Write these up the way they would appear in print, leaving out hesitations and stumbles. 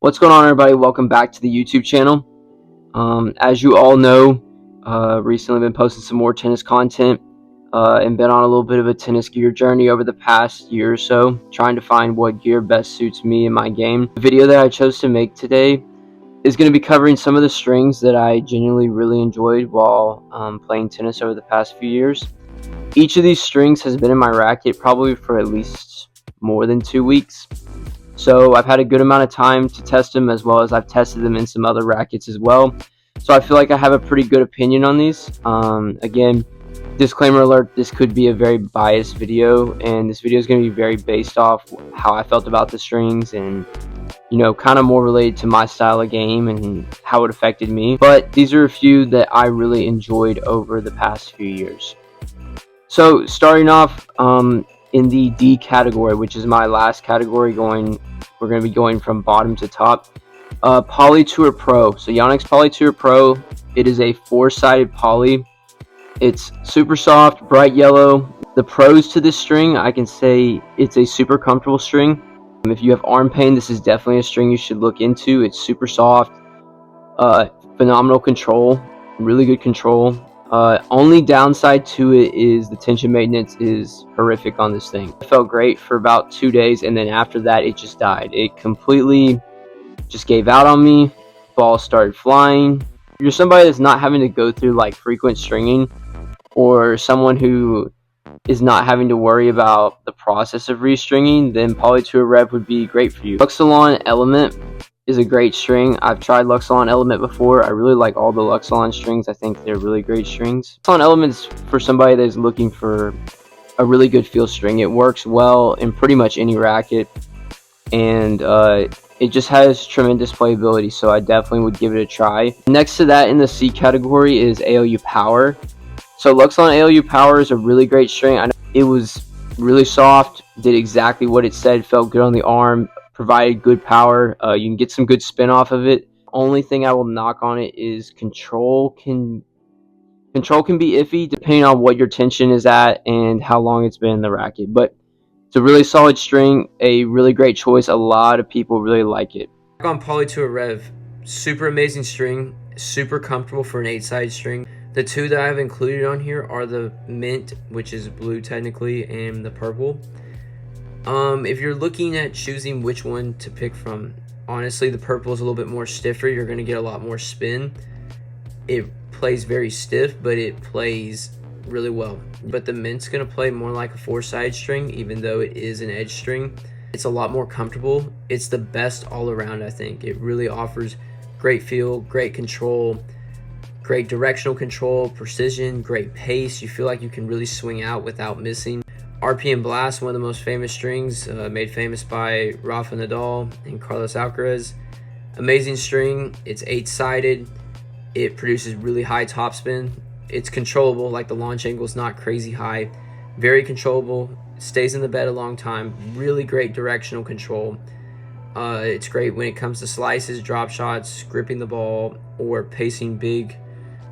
What's going on, everybody? Welcome back to the YouTube channel. As you all know, recently been posting some more tennis content and been on a little bit of a tennis gear journey over the past year or so, trying to find what gear best suits me and my game. The video that I chose to make today is going to be covering some of the strings that I genuinely really enjoyed while playing tennis over the past few years. Each of these strings has been in my racket probably for at least more than 2 weeks. So I've had a good amount of time to test them, as well as I've tested them in some other rackets as well. So I feel like I have a pretty good opinion on these. Again, disclaimer alert, this could be a very biased video, and this video is going to be very based off how I felt about the strings and, kind of more related to my style of game and how it affected me. But these are a few that I really enjoyed over the past few years. So starting off in the D category, which is my last category, we're going to be going from bottom to top. Polytour Pro. So Yonex Polytour Pro, it is a 4-sided poly. It's super soft, bright yellow. The pros to this string, I can say it's a super comfortable string. If you have arm pain, this is definitely a string you should look into. It's super soft, phenomenal control, really good control. Only downside to it is the tension maintenance is horrific on this thing. It felt great for about 2 days, and then after that it just died. It completely just gave out on me. Balls started flying. If you're somebody that's not having to go through like frequent stringing, or someone who is not having to worry about the process of restringing, then Polytour Rev would be great for you. Luxilon Element is a great string. I've tried Luxilon Element before. I really like all the Luxilon strings. I think they're really great strings. Luxilon Element's for somebody that's looking for a really good feel string. It works well in pretty much any racket, and it just has tremendous playability, so I definitely would give it a try. Next to that in the C category is AOU Power. So Luxilon AOU Power is a really great string. I know it was really soft, did exactly what it said, felt good on the arm, provided good power. You can get some good spin off of it. Only thing I will knock on it is control can be iffy depending on what your tension is at and how long it's been in the racket. But it's a really solid string, a really great choice. A lot of people really like it. On Polytour Rev, super amazing string, super comfortable for an 8-sided string. The two that I've included on here are the mint, which is blue technically, and the purple. If you're looking at choosing which one to pick from, honestly, the purple is a little bit more stiffer. You're going to get a lot more spin. It plays very stiff, but it plays really well. But the mint's going to play more like a 4-sided string, even though it is an edge string. It's a lot more comfortable. It's the best all around, I think. It really offers great feel, great control, great directional control, precision, great pace. You feel like you can really swing out without missing. RPM Blast, one of the most famous strings, made famous by Rafa Nadal and Carlos Alcaraz. Amazing string. It's 8-sided. It produces really high topspin. It's controllable, like the launch angle is not crazy high. Very controllable. Stays in the bed a long time. Really great directional control. It's great when it comes to slices, drop shots, gripping the ball, or pacing big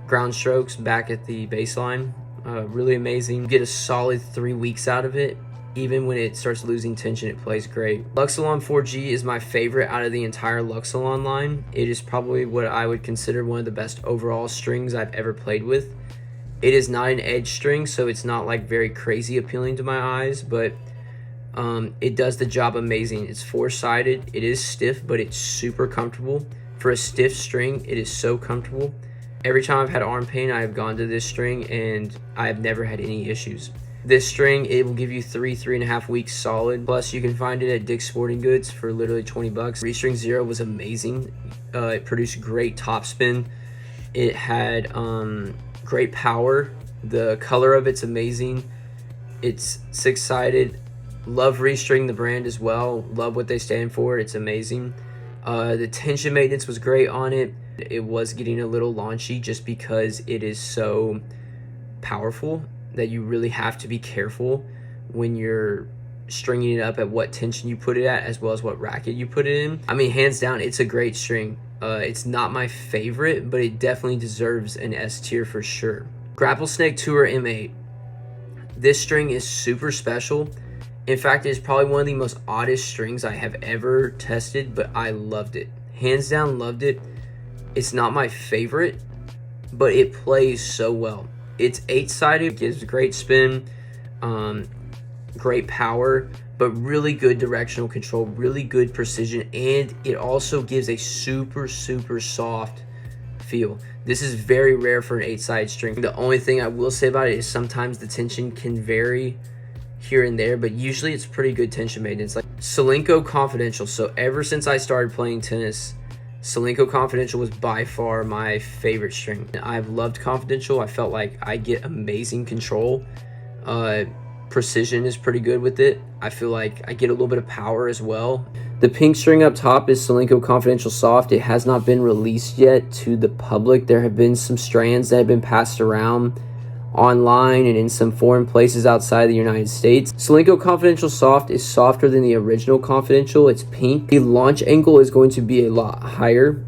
ground strokes back at the baseline. Really amazing. You get a solid 3 weeks out of it. Even when it starts losing tension, it plays great. Luxilon 4G is my favorite out of the entire Luxilon line. It is probably what I would consider one of the best overall strings I've ever played with. It is not an edge string, so it's not like very crazy appealing to my eyes, but it does the job amazing. It's 4-sided. It is stiff, but it's super comfortable. For a stiff string, it is so comfortable. Every time I've had arm pain, I've gone to this string, and I've never had any issues. This string, it will give you 3.5 weeks solid. Plus, you can find it at Dick's Sporting Goods for literally 20 bucks. Restring Zero was amazing. It produced great topspin. It had great power. The color of it's amazing. It's 6-sided. Love Restring, the brand as well. Love what they stand for. It's amazing. The tension maintenance was great on it. It was getting a little launchy just because it is so powerful that you really have to be careful when you're stringing it up at what tension you put it at, as well as what racket you put it in. I mean, hands down, it's a great string. It's not my favorite, but it definitely deserves an S tier for sure. Grapple Snake Tour M8. This string is super special. In fact, it's probably one of the most oddest strings I have ever tested, but I loved it. Hands down, loved it. It's not my favorite, but it plays so well. It's 8-sided, gives great spin, great power, but really good directional control, really good precision, and it also gives a super soft feel. This is very rare for an 8-sided string. The only thing I will say about it is sometimes the tension can vary here and there, but usually it's pretty good tension maintenance. Like Solinco Confidential. So ever since I started playing tennis, Solinco Confidential was by far my favorite string. I've loved Confidential. I felt like I get amazing control. Precision is pretty good with it. I feel like I get a little bit of power as well. The pink string up top is Solinco Confidential Soft. It has not been released yet to the public. There have been some strands that have been passed around online and in some foreign places outside the United States. Solinco Confidential Soft is softer than the original Confidential. It's pink. The launch angle is going to be a lot higher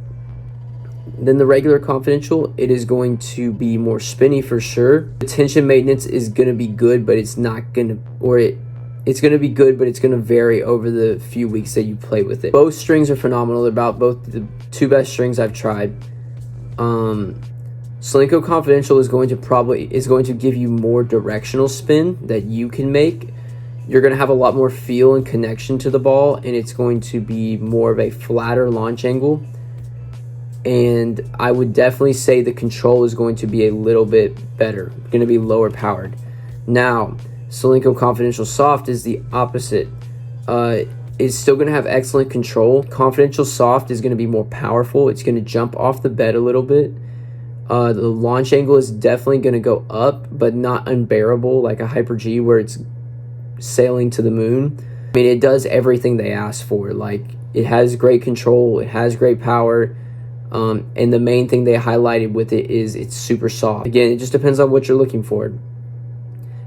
than the regular Confidential. It is going to be more spinny for sure. The tension maintenance is going to be good, but it's not going to, or it's going to be good, but it's going to vary over the few weeks that you play with it. Both strings are phenomenal. They're about both the two best strings I've tried. Solinco Confidential is going to give you more directional spin that you can make. You're going to have a lot more feel and connection to the ball, and it's going to be more of a flatter launch angle. And I would definitely say the control is going to be a little bit better, going to be lower powered. Now, Solinco Confidential Soft is the opposite. It's still going to have excellent control. Confidential Soft is going to be more powerful. It's going to jump off the bed a little bit. The launch angle is definitely going to go up, but not unbearable like a Hyper G where it's sailing to the moon. I mean, it does everything they asked for. Like, it has great control, it has great power, and the main thing they highlighted with it is it's super soft. Again, it just depends on what you're looking for.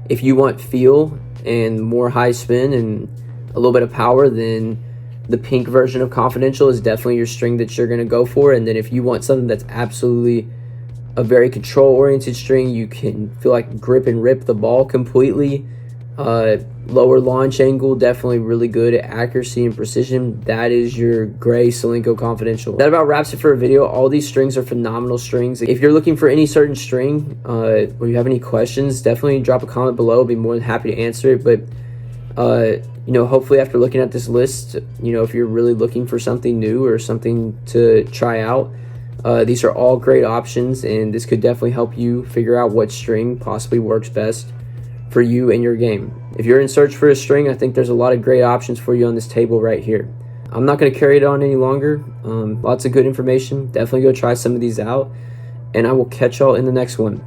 If you want feel and more high spin and a little bit of power, then the pink version of Confidential is definitely your string that you're going to go for. And then if you want something that's absolutely a very control-oriented string, you can feel like grip and rip the ball completely. Lower launch angle, definitely really good at accuracy and precision. That is your gray Solinco Confidential. That about wraps it for a video. All these strings are phenomenal strings. If you're looking for any certain string, or you have any questions, definitely drop a comment below. I'll be more than happy to answer it. But hopefully after looking at this list, if you're really looking for something new or something to try out, these are all great options, and this could definitely help you figure out what string possibly works best for you and your game. If you're in search for a string, I think there's a lot of great options for you on this table right here. I'm not going to carry it on any longer. Lots of good information. Definitely go try some of these out, and I will catch y'all in the next one.